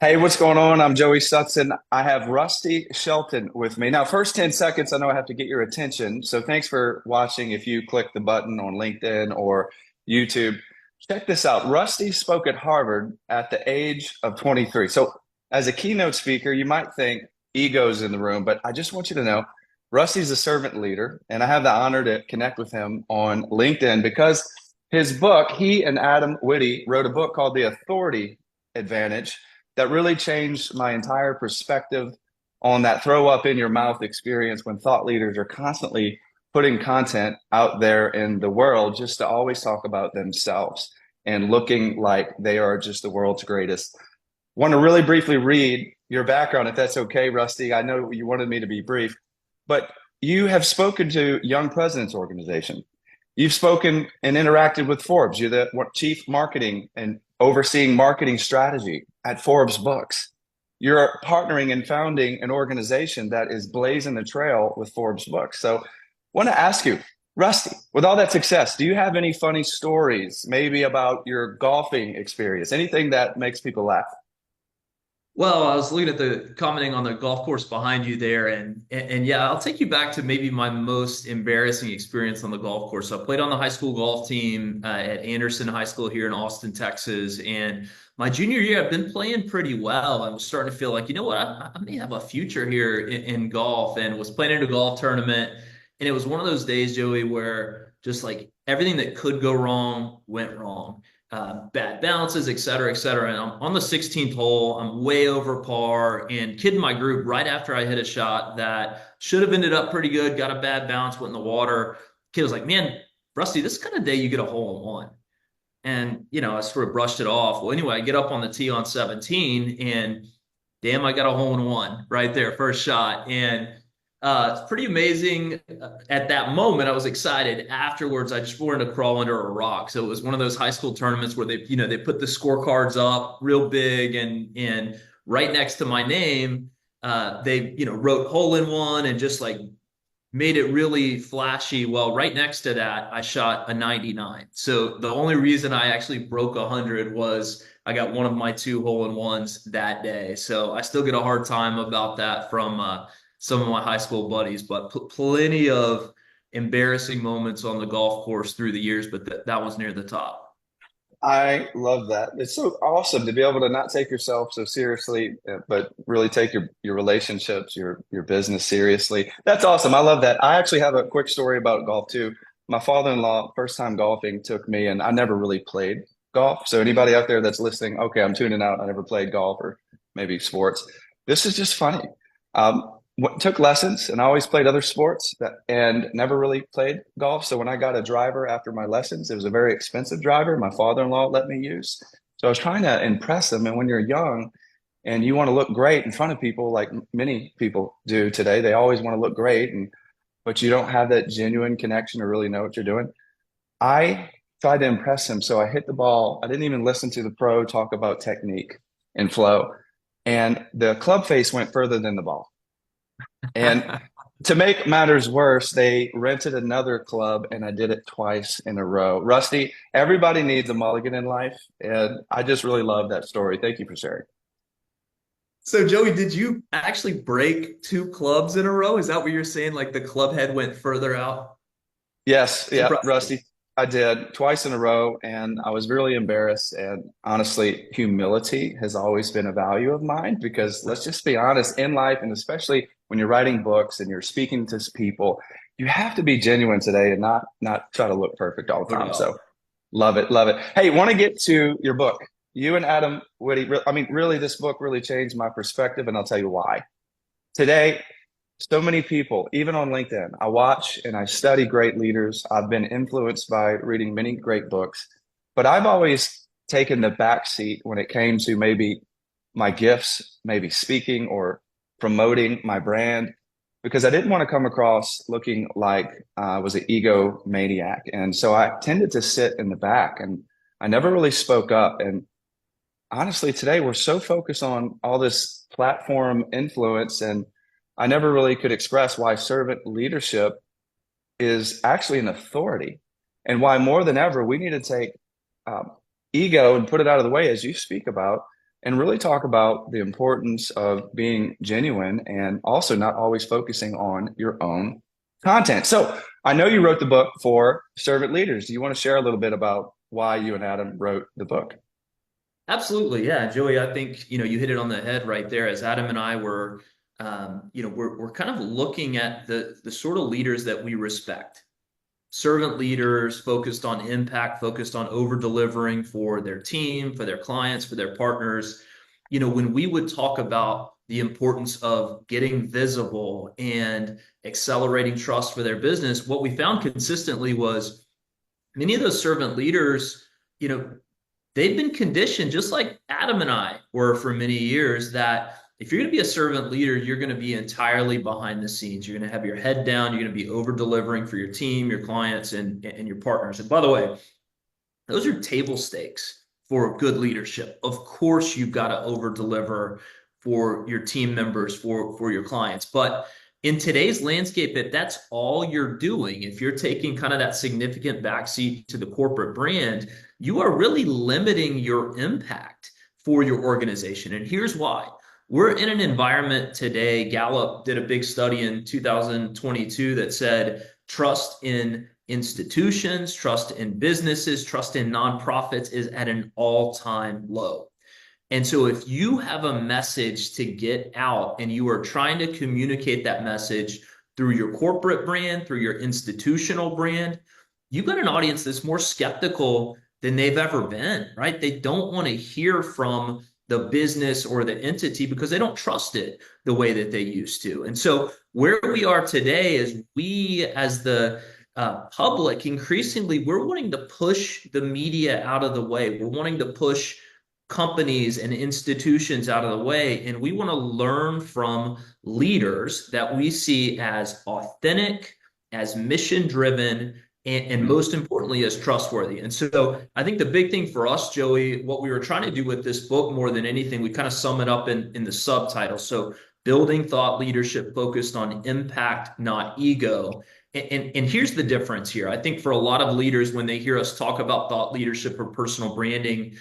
Hey, what's going on? I'm Joey Sutson. I have Rusty Shelton with me. Now, first 10 seconds, I know I have to get your attention. So thanks for watching. If you click the button on LinkedIn or YouTube, check this out. Rusty spoke at Harvard at the age of 23. So as a keynote speaker, you might think egos in the room, but I just want you to know Rusty's a servant leader, and I have the honor to connect with him on LinkedIn because his book, he and Adam Whitty wrote a book called The Authority Advantage that really changed my entire perspective on that throw up in your mouth experience when thought leaders are constantly putting content out there in the world just to always talk about themselves and looking like they are just the world's greatest. Want to really briefly read your background, if that's okay, Rusty. I know you wanted me to be brief, but you have spoken to Young Presidents Organization. You've spoken and interacted with Forbes. You're the chief marketing and overseeing marketing strategy at Forbes Books. You're partnering and founding an organization that is blazing the trail with Forbes Books. So, I want to ask you, Rusty, with all that success, do you have any funny stories, maybe about your golfing experience, anything that makes people laugh? Well, I was looking at the commenting on the golf course behind you there, and yeah, I'll take you back to maybe my most embarrassing experience on the golf course. So I played on the high school golf team at Anderson High School here in Austin, Texas, and my junior year, I've been playing pretty well. I was starting to feel like, you know what, I may have a future here in golf, and was playing in a golf tournament, and it was one of those days, Joey, where just like everything that could go wrong went wrong, bad bounces, et cetera, et cetera. And I'm on the 16th hole. I'm way over par and kidding my group right after I hit a shot that should have ended up pretty good, got a bad bounce, went in the water. Kid was like, man, Rusty, this kind of day you get a hole in one. And, I sort of brushed it off. Well, anyway, I get up on the tee on 17 and damn, I got a hole in one right there, first shot. And it's pretty amazing. At that moment, I was excited. Afterwards, I just wanted to crawl under a rock. So it was one of those high school tournaments where they put the scorecards up real big, and right next to my name, they wrote hole in one and just like made it really flashy. Well, right next to that, I shot a 99. So the only reason I actually broke 100 was I got one of my two hole in ones that day. So I still get a hard time about that from some of my high school buddies, but plenty of embarrassing moments on the golf course through the years, but that was near the top. I love that. It's so awesome to be able to not take yourself so seriously, but really take your relationships, your business seriously. That's awesome. I love that. I actually have a quick story about golf too. My father-in-law, first time golfing, took me, and I never really played golf. So anybody out there that's listening, okay, I'm tuning out. I never played golf or maybe sports. This is just funny. Took lessons and I always played other sports and never really played golf. So when I got a driver after my lessons, it was a very expensive driver. My father-in-law let me use. So I was trying to impress him. And when you're young and you want to look great in front of people, like many people do today, they always want to look great, and but you don't have that genuine connection or really know what you're doing. I tried to impress him. So I hit the ball. I didn't even listen to the pro talk about technique and flow. And the club face went further than the ball. And to make matters worse, they rented another club and I did it twice in a row. Rusty, everybody needs a mulligan in life. And I just really love that story. Thank you for sharing. So, Joey, did you actually break two clubs in a row? Is that what you're saying? Like the club head went further out? Yes, yeah, Surprising. Rusty, I did twice in a row and I was really embarrassed. And honestly, humility has always been a value of mine because let's just be honest, in life, and especially when you're writing books and you're speaking to people, you have to be genuine today and not try to look perfect all the No time. So doubt. love it, love it. Hey, want to get to your book. You and Adam Whitty, I mean, really, this book really changed my perspective, and I'll tell you why. Today, so many people, even on LinkedIn, I watch and I study great leaders. I've been influenced by reading many great books, but I've always taken the back seat when it came to maybe my gifts, maybe speaking or promoting my brand, because I didn't want to come across looking like I was an ego maniac. And so I tended to sit in the back and I never really spoke up. And honestly, today we're so focused on all this platform influence, and I never really could express why servant leadership is actually an authority, and why more than ever we need to take um, ego and put it out of the way, as you speak about, and really talk about the importance of being genuine and also not always focusing on your own content. So I know you wrote the book for servant leaders. Do you want to share a little bit about why you and Adam wrote the book? Absolutely. Yeah, Joey, I think, you hit it on the head right there. As Adam and I were, we're kind of looking at the sort of leaders that we respect. Servant leaders focused on impact, focused on over delivering for their team, for their clients, for their partners. When we would talk about the importance of getting visible and accelerating trust for their business, what we found consistently was many of those servant leaders, you know, they've been conditioned, just like Adam and I were for many years, that if you're going to be a servant leader, you're going to be entirely behind the scenes. You're going to have your head down. You're going to be over delivering for your team, your clients, and your partners. And by the way, those are table stakes for good leadership. Of course, you've got to over deliver for your team members, for your clients. But in today's landscape, if that's all you're doing, if you're taking kind of that significant backseat to the corporate brand, you are really limiting your impact for your organization. And here's why. We're in an environment today. Gallup did a big study in 2022 that said trust in institutions, trust in businesses, trust in nonprofits is at an all-time low. And so if you have a message to get out and you are trying to communicate that message through your corporate brand, through your institutional brand, you've got an audience that's more skeptical than they've ever been, right? They don't want to hear from the business or the entity because they don't trust it the way that they used to. And so where we are today is we, as the public, increasingly, we're wanting to push the media out of the way. We're wanting to push companies and institutions out of the way. And we want to learn from leaders that we see as authentic, as mission driven, and most importantly, as trustworthy. And so I think the big thing for us, Joey, what we were trying to do with this book more than anything, we kind of sum it up in the subtitle. So building thought leadership focused on impact, not ego. And here's the difference here. I think for a lot of leaders, when they hear us talk about thought leadership or personal branding,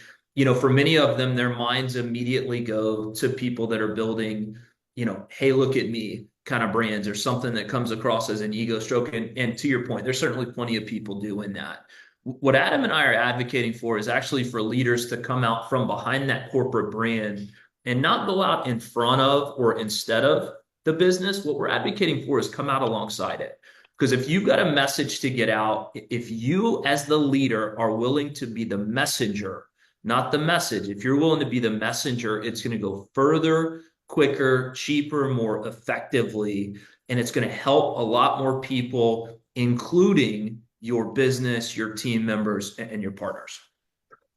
for many of them, their minds immediately go to people that are building, hey, look at me kind of brands or something that comes across as an ego stroke. And to your point, there's certainly plenty of people doing that. What Adam and I are advocating for is actually for leaders to come out from behind that corporate brand and not go out in front of or instead of the business. What we're advocating for is come out alongside it. Because if you've got a message to get out, if you as the leader are willing to be the messenger, not the message, if you're willing to be the messenger, it's going to go further, quicker, cheaper, more effectively, and it's going to help a lot more people, including your business, your team members, and your partners.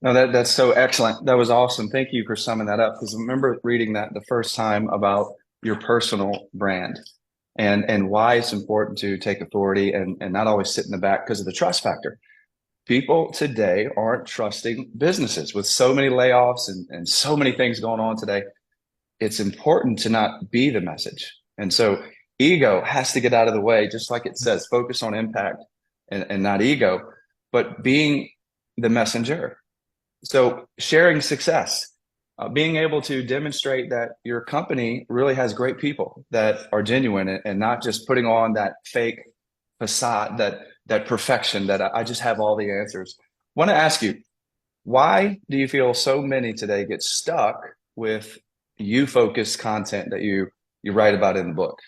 No, that's so excellent. That was awesome. Thank you for summing that up. Because I remember reading that the first time about your personal brand and why it's important to take authority and not always sit in the back because of the trust factor. People today aren't trusting businesses with so many layoffs and so many things going on today. It's important to not be the message. And so ego has to get out of the way, just like it says, focus on impact and not ego, but being the messenger. So sharing success, being able to demonstrate that your company really has great people that are genuine and not just putting on that fake facade, that perfection that I just have all the answers. Want to ask you, why do you feel so many today get stuck with you focused content that you write about in the book?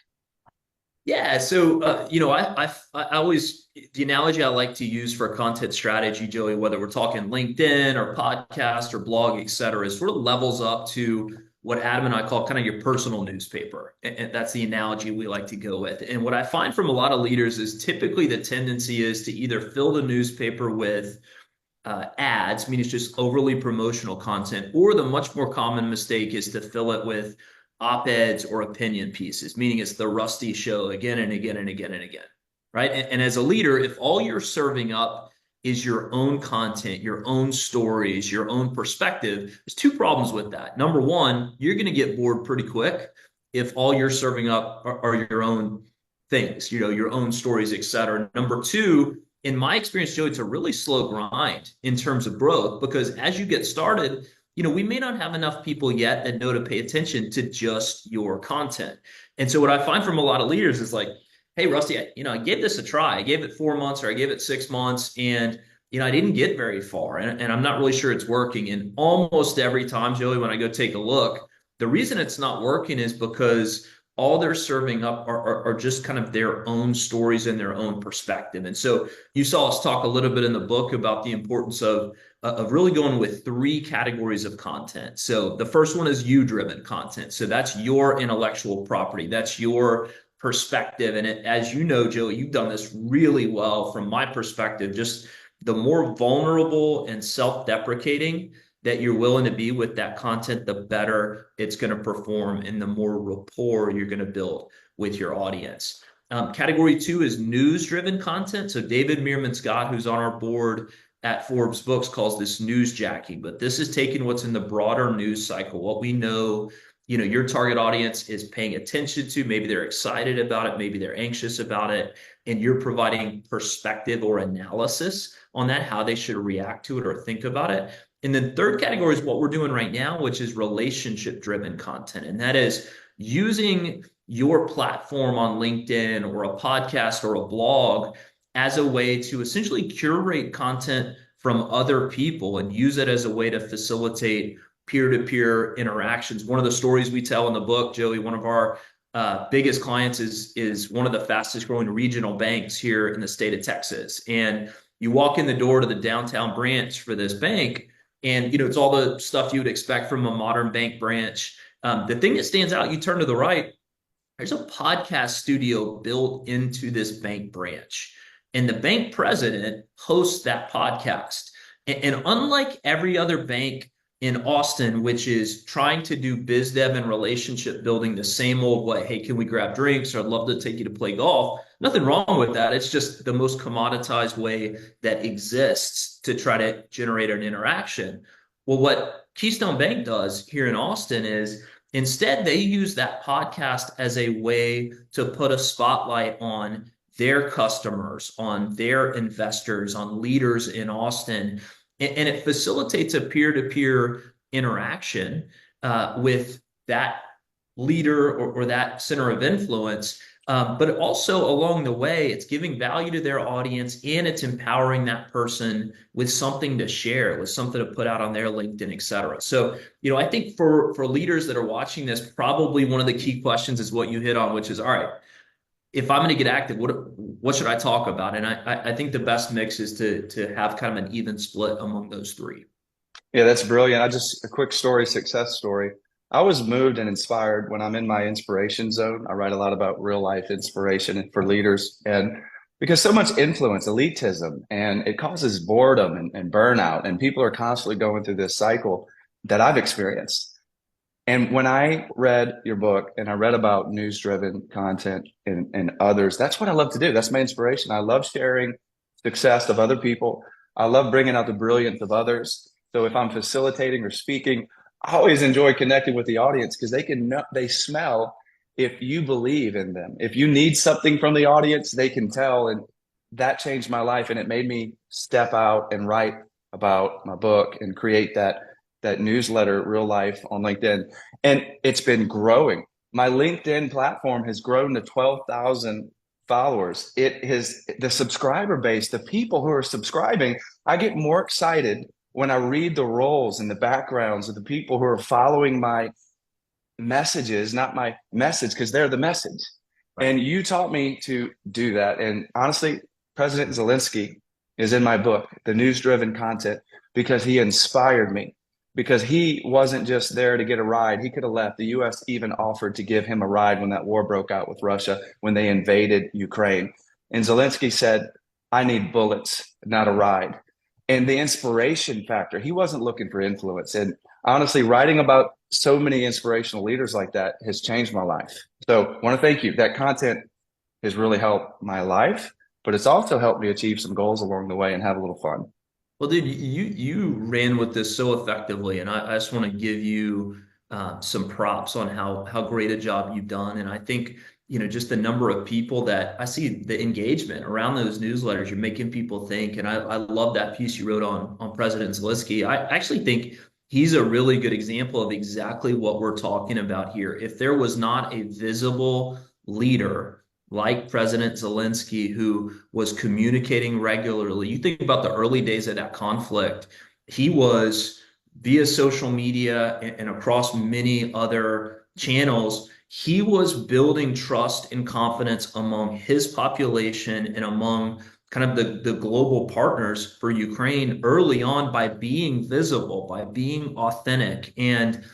Yeah, so I always the analogy I like to use for content strategy, Joey, whether we're talking LinkedIn or podcast or blog, et cetera, is sort of levels up to what Adam and I call kind of your personal newspaper. And that's the analogy we like to go with. And what I find from a lot of leaders is typically the tendency is to either fill the newspaper with ads, meaning it's just overly promotional content, or the much more common mistake is to fill it with op-eds or opinion pieces, meaning it's the Rusty show again and again and again and again, right? And as a leader, if all you're serving up is your own content, your own stories, your own perspective, there's two problems with that. Number one, you're going to get bored pretty quick if all you're serving up are your own things, your own stories, et cetera. Number two, in my experience, Joe, it's a really slow grind in terms of growth because as you get started, we may not have enough people yet that know to pay attention to just your content. And so what I find from a lot of leaders is like, hey, Rusty, I gave this a try. I gave it 4 months or I gave it 6 months, and I didn't get very far, and I'm not really sure it's working. And almost every time, Joey, when I go take a look, the reason it's not working is because all they're serving up are just kind of their own stories and their own perspective. And so you saw us talk a little bit in the book about the importance of really going with three categories of content. So the first one is you-driven content. So that's your intellectual property. That's your perspective. And as you know, Joey, you've done this really well from my perspective. Just the more vulnerable and self-deprecating that you're willing to be with that content, the better it's going to perform and the more rapport you're going to build with your audience. Category two is news-driven content. So David Meerman Scott, who's on our board at Forbes Books, calls this newsjacking, but this is taking what's in the broader news cycle, what we know, your target audience is paying attention to. Maybe they're excited about it, maybe they're anxious about it, and you're providing perspective or analysis on that, how they should react to it or think about it. And then third category is what we're doing right now, which is relationship driven content. And that is using your platform on LinkedIn or a podcast or a blog as a way to essentially curate content from other people and use it as a way to facilitate peer-to-peer interactions. One of the stories we tell in the book, Joey, one of our biggest clients is one of the fastest growing regional banks here in the state of Texas. And you walk in the door to the downtown branch for this bank, and it's all the stuff you would expect from a modern bank branch. The thing that stands out, you turn to the right, there's a podcast studio built into this bank branch. And the bank president hosts that podcast. And unlike every other bank in Austin, which is trying to do biz dev and relationship building the same old way, hey, can we grab drinks? Or I'd love to take you to play golf. Nothing wrong with that. It's just the most commoditized way that exists to try to generate an interaction. Well, what Keystone Bank does here in Austin is instead they use that podcast as a way to put a spotlight on their customers, on their investors, on leaders in Austin. And it facilitates a peer-to-peer interaction with that leader or that center of influence. But also along the way, it's giving value to their audience and it's empowering that person with something to share, with something to put out on their LinkedIn, et cetera. So, I think for leaders that are watching this, probably one of the key questions is what you hit on, which is, all right, if I'm going to get active, what should I talk about? And I think the best mix is to have kind of an even split among those three. Yeah, that's brilliant. A quick story, success story. I was moved and inspired when I'm in my inspiration zone. I write a lot about real life inspiration for leaders, and because so much influence, elitism, and it causes boredom and burnout, and people are constantly going through this cycle that I've experienced. And when I read your book and I read about news driven content and others, that's what I love to do. That's my inspiration. I love sharing success of other people. I love bringing out the brilliance of others. So if I'm facilitating or speaking, I always enjoy connecting with the audience because they smell if you believe in them. If you need something from the audience, they can tell. And that changed my life. And it made me step out and write about my book and create that newsletter, Real Life, on LinkedIn. And it's been growing. My LinkedIn platform has grown to 12,000 followers. It has the subscriber base, the people who are subscribing. I get more excited when I read the roles and the backgrounds of the people who are following my messages, not my message, because they're the message. Right. And you taught me to do that. And honestly, President Zelensky is in my book, The News Driven Content, because he inspired me. Because he wasn't just there to get a ride. He could have left. The U.S. even offered to give him a ride when that war broke out with Russia, when they invaded Ukraine. And Zelensky said, I need bullets, not a ride. And the inspiration factor, he wasn't looking for influence. And honestly, writing about so many inspirational leaders like that has changed my life. So I want to thank you. That content has really helped my life, but it's also helped me achieve some goals along the way and have a little fun. Well, dude, you ran with this so effectively, and I just want to give you some props on how great a job you've done. And I think just the number of people that I see, the engagement around those newsletters, you're making people think. And I love that piece you wrote on President Zelensky. I actually think he's a really good example of exactly what we're talking about here. If there was not a visible leader like President Zelensky who was communicating regularly, you think about the early days of that conflict, he was via social media and across many other channels, he was building trust and confidence among his population and among kind of the global partners for Ukraine early on by being visible, by being authentic. And,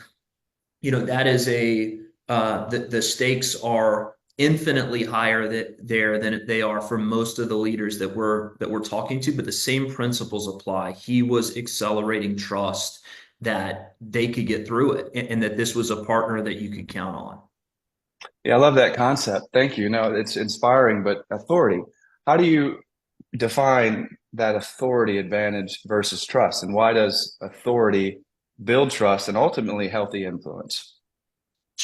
that is the stakes are infinitely higher there than they are for most of the leaders that we're talking to, but the same principles apply. He was accelerating trust that they could get through it and that this was a partner that you could count on. Yeah, I love that concept. Thank you. No, it's inspiring, but authority. How do you define that authority advantage versus trust? And why does authority build trust and ultimately healthy influence?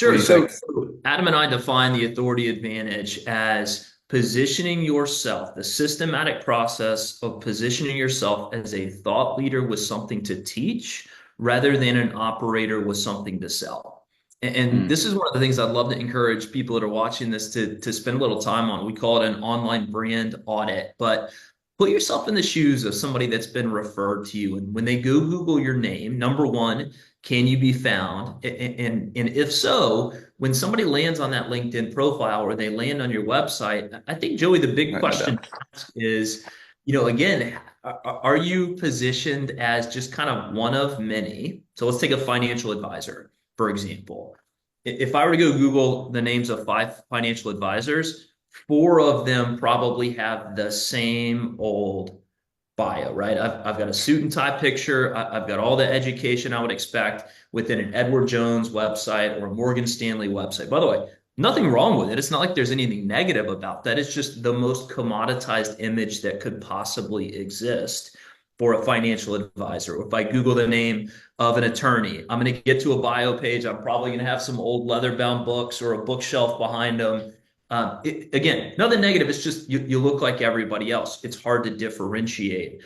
What do Sure. you So, think? so Adam and I define the authority advantage as positioning yourself, the systematic process of positioning yourself as a thought leader with something to teach rather than an operator with something to sell. And Mm, this is one of the things I'd love to encourage people that are watching this to spend a little time on. We call it an online brand audit, but put yourself in the shoes of somebody that's been referred to you. And when they go Google your name, number one, can you be found? And if so, when somebody lands on that LinkedIn profile or they land on your website, I think, Joey, the big no question doubt. to ask is, again, are you positioned as just kind of one of many? So let's take a financial advisor, for example. If I were to go Google the names of five financial advisors, four of them probably have the same old bio, right? I've got a suit and tie picture. I've got all the education I would expect within an Edward Jones website or a Morgan Stanley website. By the way, nothing wrong with it. It's not like there's anything negative about that. It's just the most commoditized image that could possibly exist for a financial advisor. If I Google the name of an attorney, I'm going to get to a bio page. I'm probably going to have some old leather-bound books or a bookshelf behind them. Again, nothing negative. It's just you look like everybody else. It's hard to differentiate.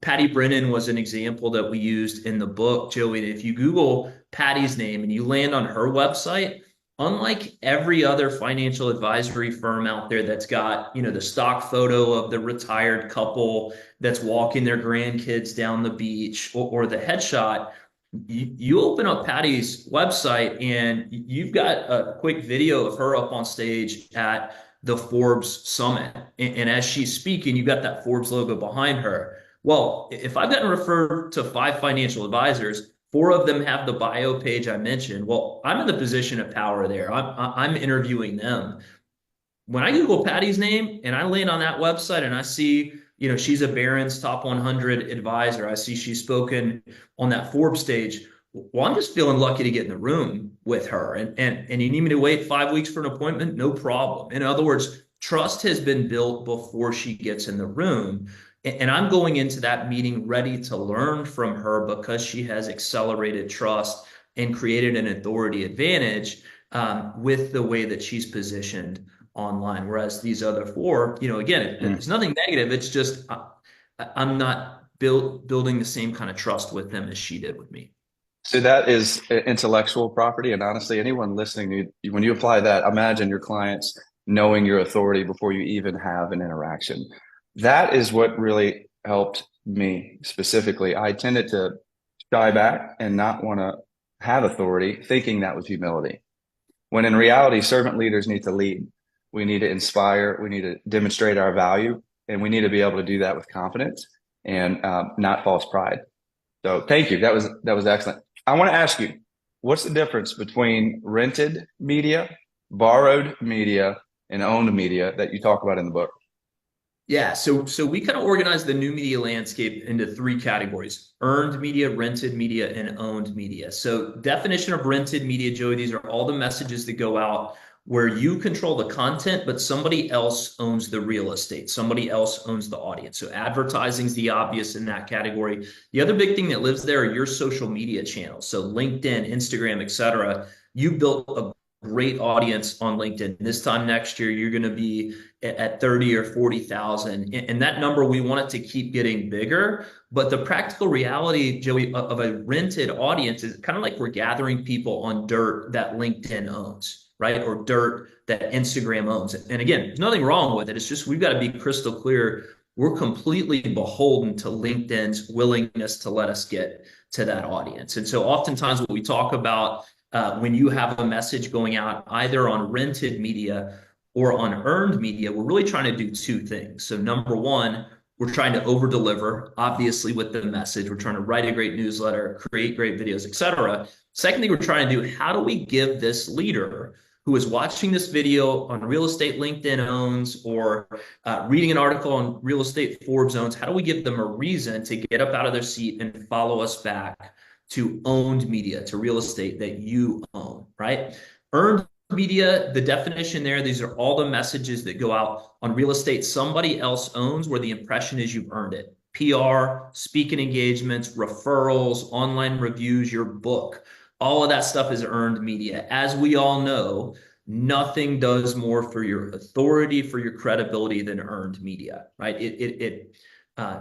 Patty Brennan was an example that we used in the book, Joey. If you Google Patty's name and you land on her website, unlike every other financial advisory firm out there that's got, the stock photo of the retired couple that's walking their grandkids down the beach or the headshot, you open up Patty's website and you've got a quick video of her up on stage at the Forbes Summit. And as she's speaking, you've got that Forbes logo behind her. Well, if I've gotten referred to five financial advisors, four of them have the bio page I mentioned. Well, I'm in the position of power there. I'm interviewing them. When I Google Patty's name and I land on that website and I see, she's a Barron's top 100 advisor, I see she's spoken on that Forbes stage. Well, I'm just feeling lucky to get in the room with her. And you need me to wait 5 weeks for an appointment? No problem. In other words, trust has been built before she gets in the room. And I'm going into that meeting ready to learn from her because she has accelerated trust and created an authority advantage with the way that she's positioned online. Whereas these other four, again, Mm. it's nothing negative. It's just I'm not building the same kind of trust with them as she did with me. So that is intellectual property. And honestly, anyone listening, when you apply that, imagine your clients knowing your authority before you even have an interaction. That is what really helped me specifically. I tended to shy back and not want to have authority, thinking that was humility. When in reality, servant leaders need to lead. We need to inspire. We need to demonstrate our value, and we need to be able to do that with confidence and not false pride. So thank you. That was excellent. I want to ask you, what's the difference between rented media, borrowed media, and owned media that you talk about in the book? Yeah, so we kind of organize the new media landscape into three categories: earned media, rented media, and owned media. So definition of rented media, Joey, these are all the messages that go out where you control the content, but somebody else owns the real estate. Somebody else owns the audience. So advertising is the obvious in that category. The other big thing that lives there are your social media channels. So LinkedIn, Instagram, et cetera. You built a great audience on LinkedIn. This time next year, you're going to be at 30 or 40,000. And that number, we want it to keep getting bigger. But the practical reality, Joey, of a rented audience is kind of like we're gathering people on dirt that LinkedIn owns, right? Or dirt that Instagram owns. And again, there's nothing wrong with it. It's just we've got to be crystal clear. We're completely beholden to LinkedIn's willingness to let us get to that audience. And so oftentimes what we talk about when you have a message going out either on rented media or on earned media, we're really trying to do two things. So number one, we're trying to over deliver, obviously, with the message. We're trying to write a great newsletter, create great videos, etc. Second thing we're trying to do, how do we give this leader who is watching this video on real estate LinkedIn owns or reading an article on real estate Forbes owns, how do we give them a reason to get up out of their seat and follow us back to owned media, to real estate that you own, right? Earned media, the definition there, these are all the messages that go out on real estate somebody else owns where the impression is you've earned it. PR, speaking engagements, referrals, online reviews, your book, all of that stuff is earned media. As we all know, nothing does more for your authority, for your credibility than earned media, right? It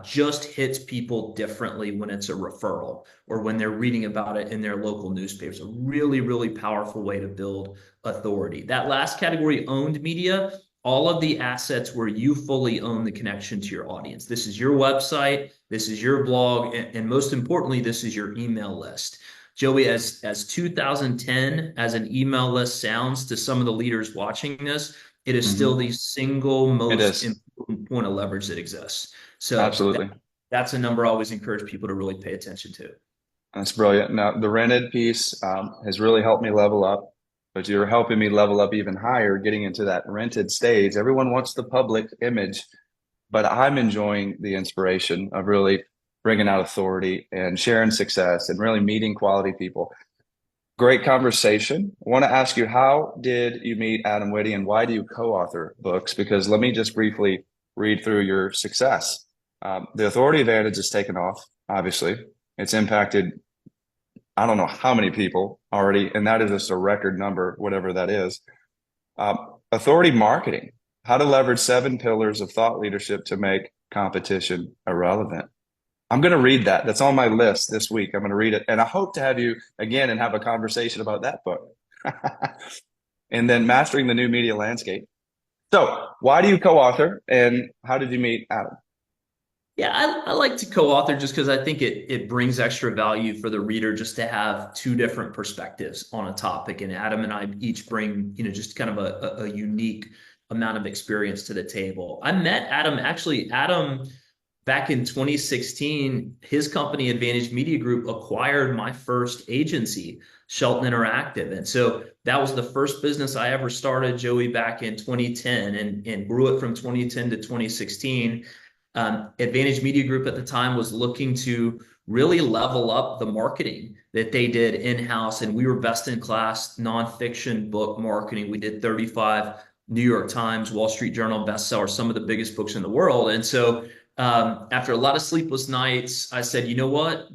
just hits people differently when it's a referral or when they're reading about it in their local newspapers. A really, really powerful way to build authority. That last category, owned media, all of the assets where you fully own the connection to your audience. This is your website, this is your blog, and most importantly, this is your email list. Joey, as 2010 as an email list sounds to some of the leaders watching this, it is still Mhm. the single It most is. important point of leverage that exists. So Absolutely. that's a number I always encourage people to really pay attention to. That's brilliant. Now, the rented piece has really helped me level up, but you're helping me level up even higher, getting into that rented stage. Everyone wants the public image, but I'm enjoying the inspiration of really bringing out authority and sharing success and really meeting quality people. Great conversation. I want to ask you, how did you meet Adam Whitty and why do you co-author books? Because let me just briefly read through your success. The authority advantage has taken off, obviously. It's impacted, I don't know how many people already, and that is just a record number, whatever that is. Authority marketing, how to leverage 7 pillars of thought leadership to make competition irrelevant. I'm going to read that. That's on my list this week. I'm going to read it. And I hope to have you again and have a conversation about that book. And then mastering the new media landscape. So, why do you co-author and how did you meet Adam? Yeah, I like to co-author just because I think it brings extra value for the reader just to have two different perspectives on a topic. And Adam and I each bring, just kind of a unique amount of experience to the table. I met Adam, actually, Adam back in 2016, his company, Advantage Media Group, acquired my first agency, Shelton Interactive. And so that was the first business I ever started, Joey, back in 2010 and grew it from 2010 to 2016. Advantage Media Group at the time was looking to really level up the marketing that they did in-house. And we were best in class nonfiction book marketing. We did 35 New York Times, Wall Street Journal bestsellers, some of the biggest books in the world. And so after a lot of sleepless nights, I said, you know what,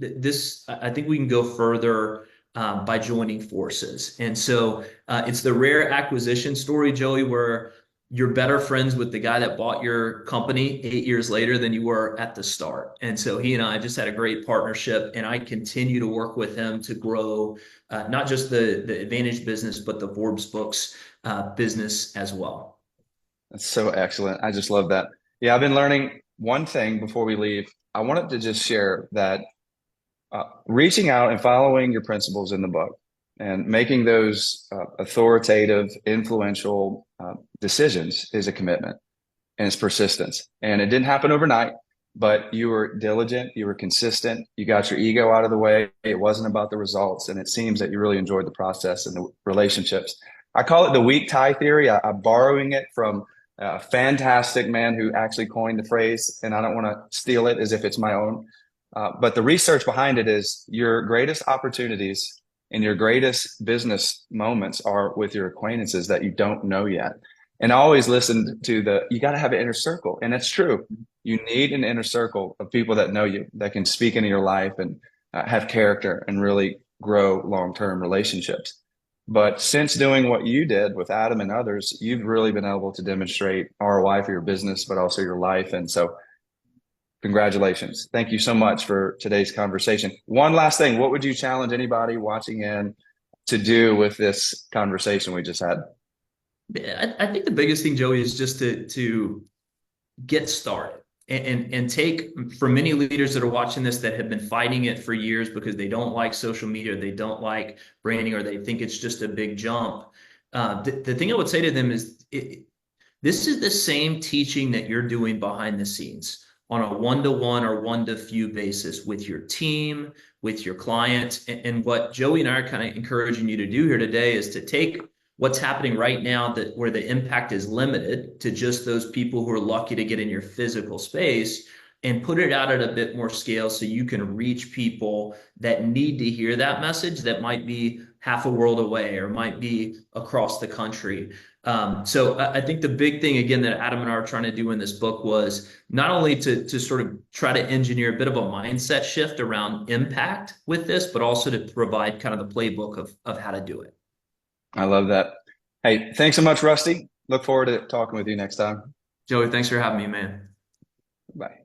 I think we can go further by joining forces. And so it's the rare acquisition story, Joey, where you're better friends with the guy that bought your company 8 years later than you were at the start. And so he and I just had a great partnership, and I continue to work with him to grow not just the Advantage business, but the Forbes Books business as well. That's so excellent. I just love that. Yeah, I've been learning one thing before we leave. I wanted to just share that reaching out and following your principles in the book and making those authoritative, influential decisions is a commitment and it's persistence. And it didn't happen overnight, but you were diligent, you were consistent, you got your ego out of the way. It wasn't about the results. And it seems that you really enjoyed the process and the relationships. I call it the weak tie theory. I'm borrowing it from a fantastic man who actually coined the phrase, and I don't want to steal it as if it's my own. But the research behind it is your greatest opportunities and your greatest business moments are with your acquaintances that you don't know yet. And I always listened to you got to have an inner circle. And it's true. You need an inner circle of people that know you, that can speak into your life and have character and really grow long-term relationships. But since doing what you did with Adam and others, you've really been able to demonstrate ROI for your business, but also your life. And so, congratulations. Thank you so much for today's conversation. One last thing, what would you challenge anybody watching in to do with this conversation we just had? I think the biggest thing, Joey, is just to get started and take, for many leaders that are watching this that have been fighting it for years because they don't like social media, or they don't like branding, or they think it's just a big jump. The thing I would say to them is this is the same teaching that you're doing behind the scenes on a one-to-one or one-to-few basis with your team, with your clients. And what Joey and I are kind of encouraging you to do here today is to take what's happening right now, that where the impact is limited to just those people who are lucky to get in your physical space, and put it out at a bit more scale so you can reach people that need to hear that message, that might be half a world away or might be across the country. So I think the big thing, again, that Adam and I are trying to do in this book was not only to sort of try to engineer a bit of a mindset shift around impact with this, but also to provide kind of the playbook of how to do it. I love that. Hey, thanks so much, Rusty. Look forward to talking with you next time. Joey, thanks for having me, man. Bye.